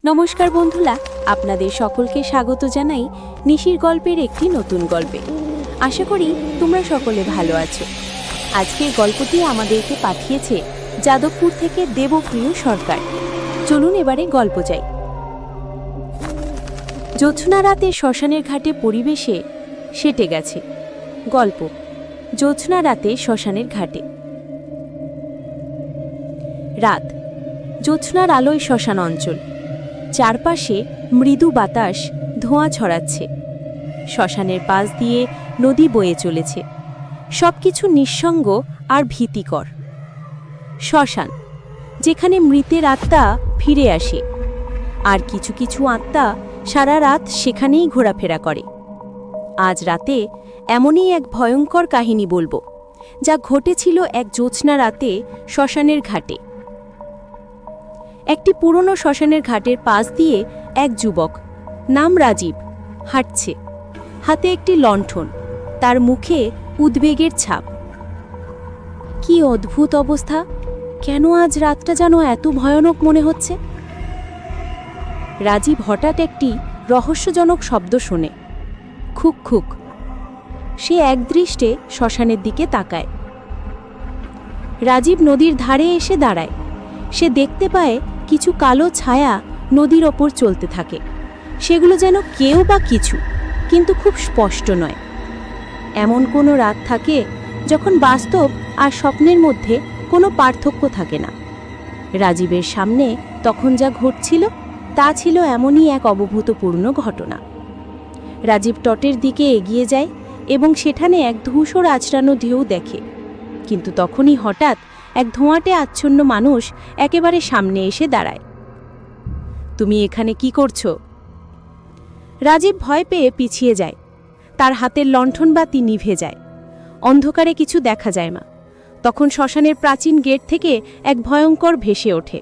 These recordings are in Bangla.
নমস্কার বন্ধুরা, আপনাদের সকলকে স্বাগত জানাই নিশির গল্পের একটি নতুন গল্পে। আশা করি তোমরা সকলে ভালো আছো। আজকের গল্পটি আমাদেরকে পাঠিয়েছে যাদবপুর থেকে দেবপ্রিয় সরকার। চলুন এবারে গল্প যাই। জ্যোৎস্না রাতে শ্মশানের ঘাটে পরিবেশে সেটে গেছে। গল্প জ্যোৎস্না রাতে শ্মশানের ঘাটে। রাত, জ্যোৎস্নার আলোয় শ্মশান অঞ্চল। চারপাশে মৃদু বাতাস ধোঁয়া ছড়াচ্ছে। শ্মশানের পাশ দিয়ে নদী বয়ে চলেছে। সবকিছু নিঃসঙ্গ আর ভীতিকর। শ্মশান, যেখানে মৃতের আত্মা ফিরে আসে, আর কিছু কিছু আত্মা সারা রাত সেখানেই ঘোরাফেরা করে। আজ রাতে এমনই এক ভয়ঙ্কর কাহিনী বলবো, যা ঘটেছিল এক জ্যোৎস্না রাতে শ্মশানের ঘাটে। একটি পুরনো শ্মশানের ঘাটের পাশ দিয়ে এক যুবক, নাম রাজীব, হাঁটছে। হাতে একটি লণ্ঠন, তার মুখে উদ্বেগের ছাপ। কি অদ্ভুত অবস্থা! কেন আজ রাতটা যেন এত ভয়ানক মনে হচ্ছে? রাজীব হঠাৎ একটি রহস্যজনক শব্দ শোনে, খুক খুক। সে একদৃষ্টে শ্মশানের দিকে তাকায়। রাজীব নদীর ধারে এসে দাঁড়ায়। সে দেখতে পায় কিছু কালো ছায়া নদীর ওপর চলতে থাকে। সেগুলো যেন কেউ বা কিছু, কিন্তু খুব স্পষ্ট নয়। এমন কোনো রাত থাকে যখন বাস্তব আর স্বপ্নের মধ্যে কোনো পার্থক্য থাকে না। রাজীবের সামনে তখন যা ঘটছিল তা ছিল এমনই এক অভূতপূর্ণ ঘটনা। রাজীব তটের দিকে এগিয়ে যায় এবং সেখানে এক ধূসর আঁচড়ানো ঢেউ দেখে। কিন্তু তখনই হঠাৎ এক ধোঁয়াটে আচ্ছন্ন মানুষ একেবারে সামনে এসে দাঁড়ায়। তুমি এখানে কি করছো? রাজীব ভয় পেয়ে পিছিয়ে যায়। তার হাতের লণ্ঠন বাতি নিভে যায়। অন্ধকারে কিছু দেখা যায় না। তখন শ্মশানের প্রাচীন গেট থেকে এক ভয়ঙ্কর ভেসে ওঠে।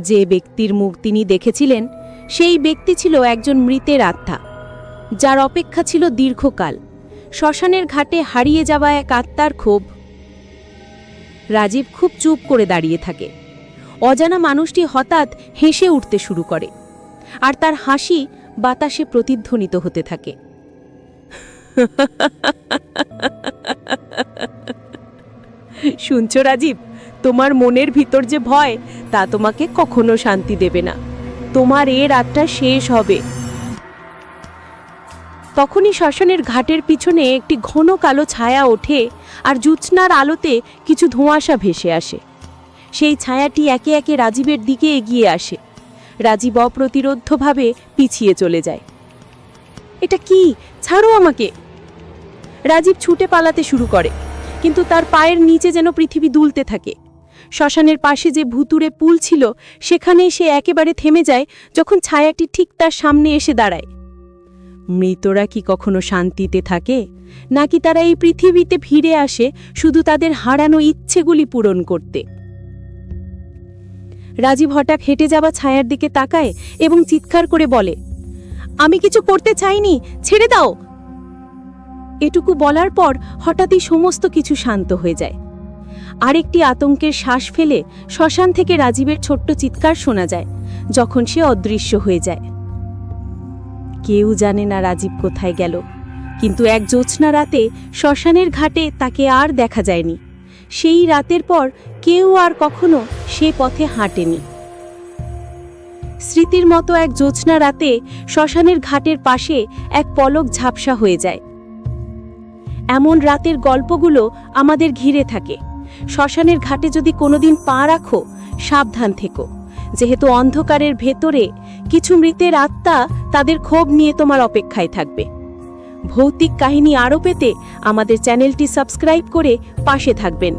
যে ব্যক্তির মুখ তিনি দেখেছিলেন, সেই ব্যক্তি ছিল একজন মৃতের আত্মা, যার অপেক্ষা ছিল দীর্ঘকাল। শ্মশানের ঘাটে হারিয়ে যাওয়া এক আত্মার ক্ষোভ। রাজীব খুব চুপ করে দাঁড়িয়ে থাকে। অজানা মানুষটি হঠাৎ হেসে উঠতে শুরু করে, আর তার হাসি বাতাসে প্রতিধ্বনিত হতে থাকে। শুনছো রাজীব, তোমার মনের ভিতর যে ভয়, তা তোমাকে কখনো শান্তি দেবে না। তোমার এ রাতটা শেষ হবে। তখনই শ্মশানের ঘাটের পিছনে একটি ঘন কালো ছায়া ওঠে, আর জ্যোৎস্নার আলোতে কিছু ধোঁয়াশা ভেসে আসে। সেই ছায়াটি একে একে রাজীবের দিকে এগিয়ে আসে। রাজীব অপ্রতিরোধ্যভাবে পিছিয়ে চলে যায়। এটা কি? ছাড়ো আমাকে! রাজীব ছুটে পালাতে শুরু করে, কিন্তু তার পায়ের নিচে যেন পৃথিবী দুলতে থাকে। শ্মশানের পাশে যে ভুতুড়ে পুল ছিল, সেখানেই সে একেবারে থেমে যায় যখন ছায়াটি ঠিক তার সামনে এসে দাঁড়ায়। মৃতরা কি কখনো শান্তিতে থাকে, নাকি তারা এই পৃথিবীতে ফিরে আসে শুধু তাদের হারানো ইচ্ছেগুলি পূরণ করতে? রাজীব হঠাৎ হেঁটে যাওয়া ছায়ার দিকে তাকায় এবং চিৎকার করে বলে, আমি কিছু করতে চাইনি, ছেড়ে দাও। এটুকু বলার পর হঠাৎই সমস্ত কিছু শান্ত হয়ে যায়। আরেকটি আতঙ্কের শ্বাস ফেলে শ্মশান থেকে রাজীবের ছোট্ট চিৎকার শোনা যায়, যখন সে অদৃশ্য হয়ে যায়। কেউ জানে না রাজীব কোথায় গেল, কিন্তু এক জ্যোৎস্না রাতে শ্মশানের ঘাটে তাকে আর দেখা যায়নি। সেই রাতের পর কেউ আর কখনো সে পথে হাঁটেনি। স্মৃতির মতো এক জ্যোৎস্না রাতে শ্মশানের ঘাটের পাশে এক পলক ঝাপসা হয়ে যায়। এমন রাতের গল্পগুলো আমাদের ঘিরে থাকে। শ্মশানের ঘাটে যদি কোনোদিন পা রাখো, সাবধান থেকো, যেহেতু অন্ধকারের ভেতরে কিছু মৃতের আত্মা তাদের ক্ষোভ নিয়ে তোমার অপেক্ষায় থাকবে। ভৌতিক কাহিনী আরও পেতে আমাদের চ্যানেলটি সাবস্ক্রাইব করে পাশে থাকবেন।